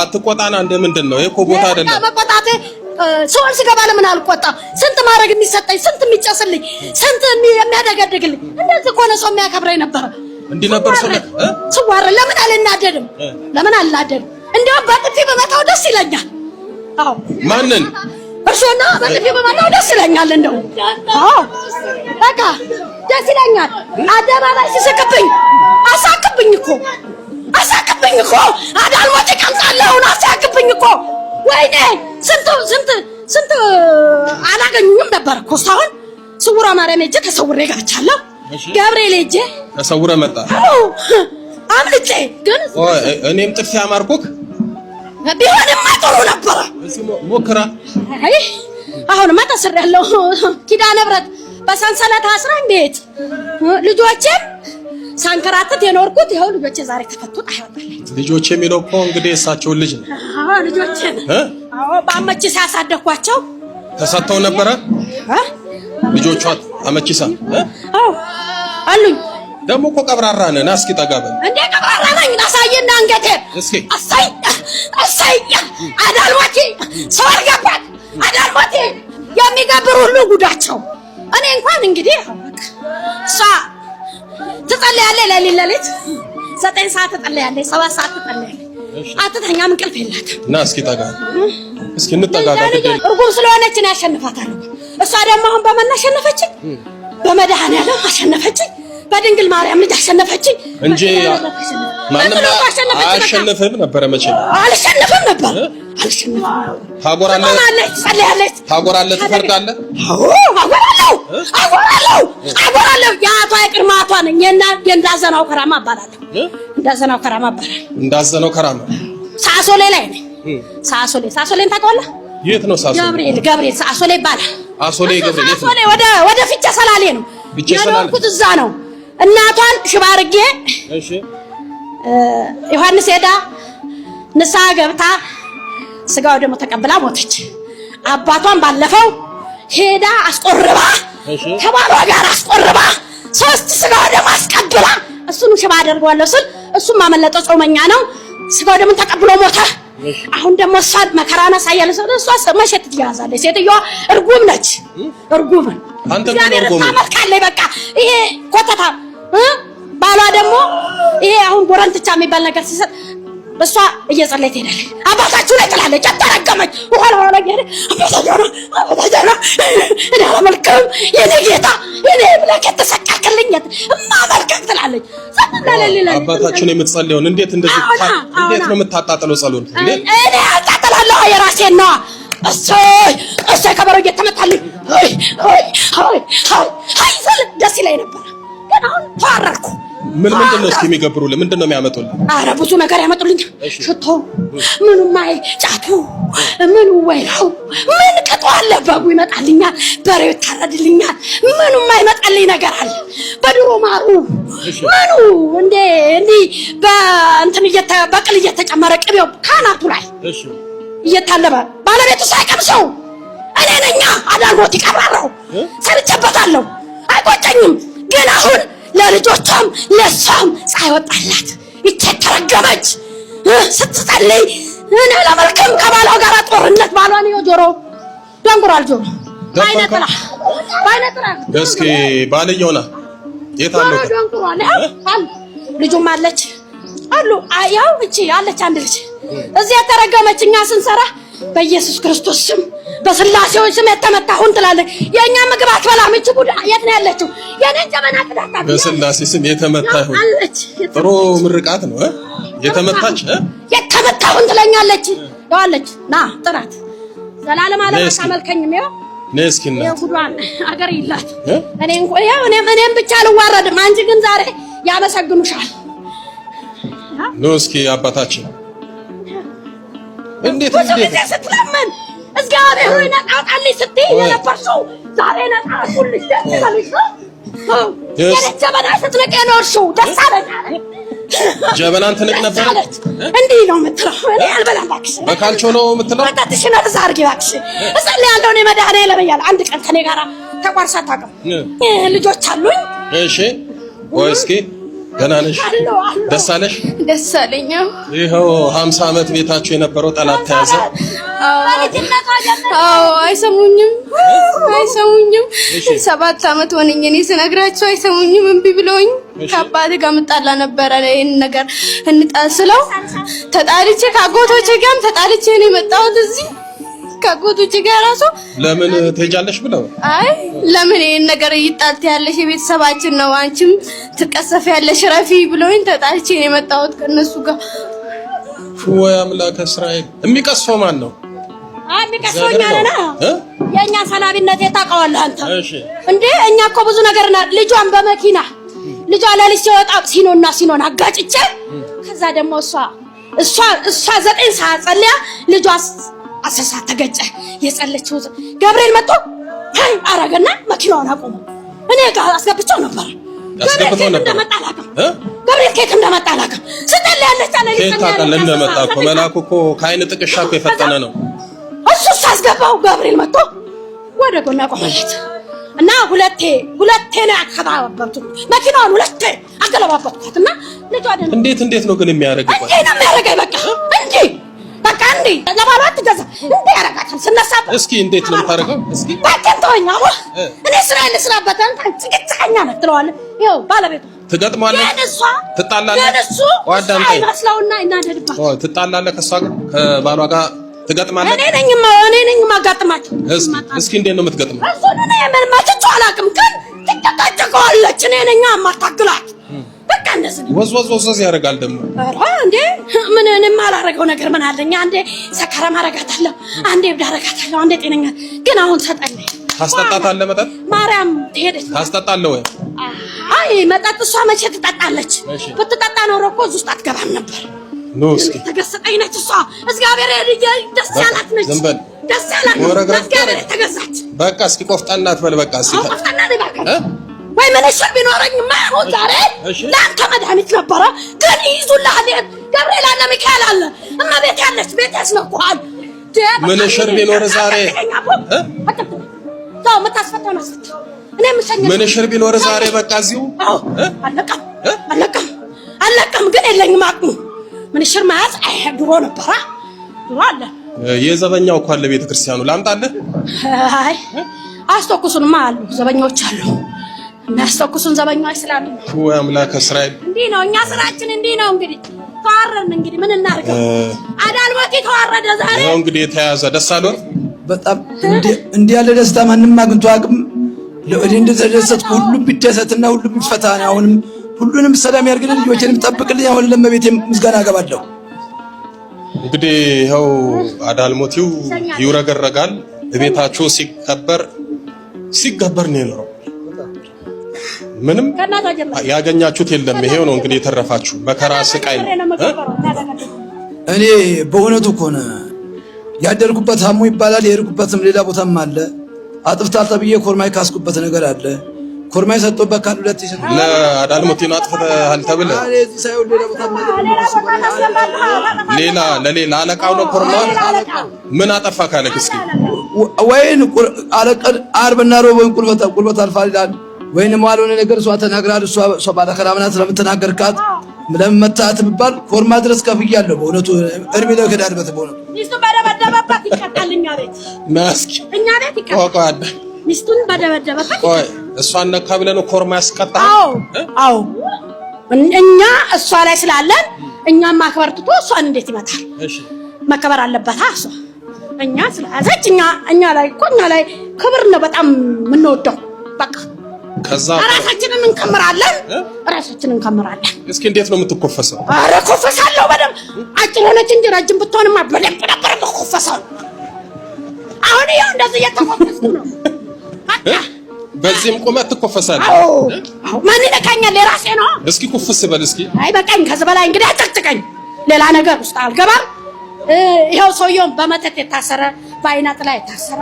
አትቆጣና እንደምንድነው እኮ ቦታ አይደለም መቆጣቴ ሰው ሲገባ ለምን አልቆጣ ስንት ማረግ የሚሰጠኝ ስንት የሚጨስልኝ ስንት የሚያደጋድግልኝ እንደዚህ እኮ ነው ሰው የሚያከብረኝ ነበር እንዴ ነበር ሰዋረ ለምን አልናደድም እንደው በጥፊ በመታው ደስ ይለኛል አዎ ማንን እርሶና በጥፊ በመታው ደስ ይለኛል እንደው አዎ በቃ ደስ ይለኛል አደባባይ ሲስቅብኝ አሳቅብኝ እኮ አዳልሞት ቀምጣለሁና አሳቅብኝ እኮ ወይኔ ስንት አላገኙም ነበር እኮ ሳይሆን ስውራ ማርያም ሄጄ ተሰውሬ ገብቻለሁ ገብርኤል ሄጄ ተሰውረ መጣ አምልጬ ግን እኔም ጥፊ አማርኩክ ቢሆንማ ጥሩ ነበር ሞክራ አይ አሁንማ ተሰራለሁ ኪዳነ ምህረት በሰንሰለት አስራ እንዴት ልጆቼም ሳንከራተት የኖርኩት ይሄው ልጆቼ ዛሬ ተፈቱ አይወጣልኝ ልጆቼ የሚለው እኮ እንግዲህ እሳቸው ልጅ ነው ልጆቼ አዎ ባመቺ ሲያሳደኳቸው ተሰጥተው ነበር ልጆቿ አመቺሳ አዎ አሉኝ ደሞ እኮ ቀብራራ ነን እስኪ ጠጋበል እንዴ ቀብራራ ነኝ አሳየና አንገቴ እስኪ አሳይ አዳልሞቴ ሰው አልገባት አዳልሞቴ የሚገብሩ ሁሉ ጉዳቸው እኔ እንኳን እንግዲህ ሳ ትጸልያለህ ለሊት 9 ሰዓት ትጸልያለህ 7 ሰዓት ትጸልያለህ አትተኛም እንቅልፍ የላትም እና እስኪ ጠጋ እስኪ እንጠጋጋ እርጉም ስለሆነች ነው ያሸንፋታለሁ እሷ ደግሞ አሁን በመናሸነፈችኝ በመድኃኒዓለም አሸነፈችኝ በድንግል ማርያም ልጅ አሸነፈችኝ እንጂ ማንንም አሸነፈም ነበር መቼ አልሸነፈም ነበር ታጎራለህ ትፈርዳለህ አጎራለሁ ያቷ ይቅርማቷ ነኝ እንዳዘናው ከራማ አባላለሁ እንዳዘናው ከራማ ሳሶሌ ላይ ነኝ ሳሶሌን ታውቀዋለህ የት ነው ሳሶሌ ገብርኤል ሳሶሌ ይባላል ሳሶሌ ወደ ፊቻ ሰላሌ ነው የኖርኩት እዛ ነው እናቷን ሽባርጌ እሺ ዮሐንስ ሄዳ ንስሐ ገብታ ስጋው ደግሞ ተቀብላ ሞተች አባቷን ባለፈው ሄዳ አስቆርባ ከባሏ ጋር አስቆርባ 3 ስጋው ደግሞ አስቀብላ እሱን ሽባ አደርገዋለሁ ስል እሱም ማመለጠ ጾመኛ ነው ስጋው ደግሞ ተቀብሎ ሞተ አሁን ደግሞ ሳድ መከራና ሳያለሰ እሷ መሸት ትያዛለች ሴትዮዋ እርጉም ነች እርጉም አንተ ምን እርጉም ታመልካለች በቃ ይሄ ኮተታ ባሏ ደግሞ ይሄ አሁን ቦረንትቻ የሚባል ነገር ሲሰጥ እሷ እየጸለየ ትሄዳለች አባታችሁ ላይ ትላለች አታረገመች ወኋላ ያለ አባታችሁ እኔ አላመልክም የኔ ጌታ የኔ ብለህ ተሰቃቀልኝ ማመልከት ትላለች አባታችሁን የምትጸልዩን እንዴት ነው የምታጣጥለው ጸሎት እኔ አጣጥላለሁ የራሴን ነው እሰይ ከበሮ እየተመታልኝ አይ ደስ ይለኝ ነበር ግን አሁን ተዋረድኩ ምንድን ነው እስኪ የሚገብሩ ለምንድን ነው የሚያመጡልኝ አረ ብዙ ነገር ያመጡልኝ ሽቶ ምኑ ማይ ጫቱ ምኑ ወይራው ምን ቀጧለ በጉ ይመጣልኛል በሬው ይታረድልኛል ምኑ ማይመጣልኝ ነገር አለ በድሮ ማሩ ምኑ እንዴ በእንትን በቅል እየተጨመረ ቅቤው ካናቱ ላይ እየታለበ ባለቤቱ ሳይቀምሰው እኔ ነኛ አዳልሞት ይቀብራራው ሰርቼበታለሁ አይቆጨኝም ግን አሁን ለልጆቿም ለሷም ፀሐይ ወጣላት ይተከረገመች ስትጸልይ እኔ ለመልከም ከባሏ ጋር ጦርነት ባሏን ጆሮ ደንጉራል ጆሮ ባይነጥራ እስኪ ባልየውና የታለው ደንጉራል አለ ልጁም አለች አሉ ያው እቺ አለች አንድ ልጅ እዚህ የተረገመችኛ ስንሰራ በኢየሱስ ክርስቶስ ስም በስላሴው ስም የተመታሁን ትላለች የኛ ምግብ አትበላም እቺ ቡዳ የት ነው ያለችው የኔን ጀበና ቅዳታ በስላሴ ስም የተመታሁን አለች ጥሩ ምርቃት ነው የተመታሁን ትለኛለች ያለች ና ጥራት ዘላለም አለማት አመልከኝም ይው ነስኪና የጉዷን አገር ይላት እኔ እንኳን ያው እኔም ብቻ አልዋረድም አንቺ ግን ዛሬ ያመሰግኑሻል ኖስኪ አባታችን እንዴት ስትለምን እግዚአብሔር ሆይ ነጣጣልኝ ስትይ የነበርሽው ዛሬ ነጣጣልሽ ደስ ይበልሽ የጀበና ስትነቅ የኖርሽው ደስ አለኝ ጀበናን ትንቅ ነበር እንዲህ ነው የምትለው እኔ አልበላም እባክሽ በካልቾ ነው የምትለው ወጣትሽና ተዛርጊ እባክሽ እጸልያለሁ እኔ መድኃኒዓለም እያለሁ አንድ ቀን ከኔ ጋር ተቋርሳ አታውቅም ልጆች አሉኝ እሺ ወይ እስኪ ገና ነሽ? ደስ አለሽ? ደስ አለኝ። ይኸው 50 ዓመት ቤታችሁ የነበረው ጠላት ተያዘ። አዎ አይሰሙኝም። 7 ዓመት ሆነኝ እኔ ስነግራቸው አይሰሙኝም። እምቢ ብለውኝ ከአባቴ ጋር ምጣላ ነበረ። ይሄን ነገር እንጣስለው ተጣልቼ ከአጎቶቼ ጋርም ተጣልቼ ነው የመጣሁት እዚህ ከአጎቶቼ ጋር ራሱ ለምን ትሄጃለሽ ብለው አይ ለምን ይሄን ነገር ይጣልት ያለሽ የቤተሰባችን ነው አንቺም ትቀሰፍ ያለሽ ረፊ ብለውኝ ተጣልቼ ነው የመጣሁት ከነሱ ጋር። ወይ አምላክ እስራኤል የሚቀስፈው ማን ነው? የሚቀስፈውኛ ነና የኛ ሰላቢነት የታውቀዋለህ አንተ? እሺ እንዴ እኛ እኮ ብዙ ነገርና ልጇን በመኪና ልጇ ለልጅ ሲወጣ ሲኖን አጋጭቼ ከዛ ደግሞ እሷ 9 ሰዓት ጸልያ ልጇ 10 ሰዓት ተገጨ። የጸለችው ገብርኤል መጥቶ አይ አረጋና መኪናውን አቆመ። እኔ ጋር አስገብቼው ነበር። ገብርኤል ከየት እንደመጣ አላውቅም። ስትጸልያለች አለ ይሰኛል እንደመጣ እኮ መልአኩ እኮ ከዓይን ጥቅሻ እኮ የፈጠነ ነው። እሱ ሳስገባው ገብርኤል መጥቶ ወደ ጎን አቆመለት እና ሁለቴ ነው ያከባበብኩት መኪናውን ሁለቴ አገለባበጥኩትና ልጇ ደን እንዴት ነው ግን የሚያረጋው? እንዴ ነው የሚያረጋው? በቃ እንዴ ለባሏ ትገዛ እንዴ ያረጋታል ስነሳ። እስኪ እንዴት ነው ታረጋው? እስኪ ባከንተውኛ እኔ ስራዬን ልስራበት አንተ ጽግጽኛ ነህ ትለዋለህ። ይኸው ባለቤቱ ትገጥማለህ፣ ትጣላለህ። ዋዳንተ አይመስለውና እናደድባት ትጣላለህ ከሷ ጋር ከባሏ ጋር ትገጥማለህ። እኔ ነኝ ማጋጥማቸው። እስኪ እንዴት ነው የምትገጥመው? እሱን እኔ ምን ማትጫው አላውቅም፣ ግን ትጨቃጨቀዋለች። እኔ ነኝ ማታክላት። በቃ እንደዚህ ወዝ ያደርጋል ደግሞ። ኧረ እንዴ ምንም አላረገው ነገር ምን አለኝ? አንዴ ሰከራ ማረጋታለሁ፣ አንዴ እብድ አረጋታለሁ፣ አንዴ ጤነኛ። ግን አሁን ሰጠኝ። ታስጠጣታለህ? መጠጥ ማርያም ትሄደች ታስጠጣለህ ወይ? አይ መጠጥ እሷ መቼ ትጠጣለች? ብትጠጣ ኖሮ እኮ እዚህ ውስጥ አትገባም ነበር። ኖ እስኪ ተገሰጠኝ ነች እሷ። እግዚአብሔር ደስ ያላት ነች። ደስ ያላት እግዚአብሔር ተገዛች። በቃ እስኪ ቆፍጣናት በል። በቃ እስኪ ቆፍጣናት ይባካል ወይ መነሽር ቢኖረኝ ማይሆን ዛሬ ለአንተ መድኃኒት ነበረ። ግን ይዙልሃል ገብርኤል አለ ሚካኤል አለ እመቤት ያለች ቤት ያስነኩሃል። መነሽር ቢኖር ዛሬ ታው መታስፈታ መስፈታ እኔ ምሰኝ መነሽር ቢኖር ዛሬ በቃ እዚሁ አለቀም ግን የለኝም አቅሙ። ምንሽር ማያዝ ድሮ ነበራ ድሮ አለ። የዘበኛው እኮ አለ ቤተ ክርስቲያኑ ላምጣልህ? አይ አስተኩሱንማ አሉ ዘበኛዎች አሉ። የሚያስተኩሱን ዘበኛዎች ስላሉ ወይ አምላክ እስራኤል እንዲህ ነው እኛ ስራችን እንዲህ ነው። እንግዲህ ተዋረን እንግዲህ ምን እናርገው? አዳልሞቴ ተዋረደ ዛሬ ነው እንግዲህ የተያዘ። ደስ አለው በጣም እንዲህ ያለ ደስታ ማንንም አግኝቶ አቅም ለእኔ እንደተደሰትኩ ሁሉም ቢደሰትና ሁሉም ይፈታና አሁንም ሁሉንም ሰላም ያርግልኝ፣ ልጆችንም ጠብቅልኝ። አሁን ለመቤቴ ምስጋና አገባለሁ። እንግዲህ ይኸው አዳልሞቲው ይውረገረጋል። በቤታችሁ ሲከበር ነው የኖረው። ምንም ያገኛችሁት የለም። ይሄው ነው እንግዲህ የተረፋችሁ መከራ ስቃይ ነው። እኔ በእውነቱ ከሆነ ያደርኩበት ሀሙ ይባላል፣ የሄድኩበትም ሌላ ቦታም አለ። አጥፍታል ተብዬ ኮርማይ ካስኩበት ነገር አለ። ኮርማይ ሰጥቶበት ካል 2 ይሰጥ ለአዳልሞቲን አጥፍተሃል ተብለህ ለሌላ አለቃው ነው ኮርማይ ምን አጠፋ ካለክ እስኪ ወይን አለቀን አርብና ሮብ ወይን ቁልበት አልፋል ይላል ወይንም ማለሆነ ነገር እሷ ተናግራል። እሷ ባለከራምናት ስለምትናገርካት ለምን መታት ብባል ኮርማ ድረስ ከፍያለሁ። በእውነቱ እርሜ ነው ከዳድበት በእውነቱ ሚስቱን በደበደበበት ይቀጣልኛ ቤት ማስኪ እኛ ቤት ይቀጣል። ሚስቱን በደበደበበት ቆይ እሷን ነካ ብለን ኮርማ ያስቀጣ? አዎ እኛ እሷ ላይ ስላለን እኛም ማክበር ትቶ እሷን እንዴት ይመታል? እሺ መከበር አለበት። እሷ እኛ ስለያዘች እኛ ላይ ክብር ነው በጣም የምንወደው። በቃ ከዛ ራሳችንን እንከምራለን። እስኪ እንዴት ነው የምትኮፈሰው? አረ ኮፈሳለሁ በደምብ። አጭር ሆነች እንጂ ረጅም ብትሆንማ በደምብ ነበር የምትኮፈሰው። አሁን ይኸው እንደዚህ እየተኮፈስኩ ነው። በዚህም ቁመት ትኮፈሳለህ? አዎ ማን ይነካኛል? የራሴ ነው። እስኪ ኩፍስ በል እስኪ። አይ በቃኝ። ከዚህ በላይ እንግዲህ አጨቅጭቀኝ። ሌላ ነገር ውስጥ አልገባም። ይኸው ሰውየውን በመተት የታሰረ በአይናት ላይ የታሰረ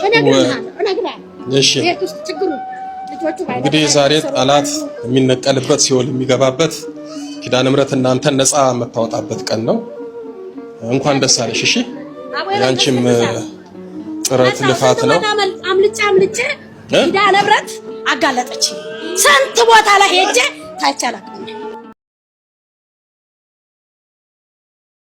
እነግርሃለሁ። እሺ እንግዲህ ዛሬ ጠላት የሚነቀልበት ሲኦል የሚገባበት ኪዳነ ምሕረት እናንተን ነፃ የምታወጣበት ቀን ነው። እንኳን ደስ አለሽ። እሺ ያንቺም ጥረት ልፋት ነው። አምልጬ ኪዳነ ምሕረት አጋለጠች። ስንት ቦታ ላይ ሄጄ ታይቻለሁ።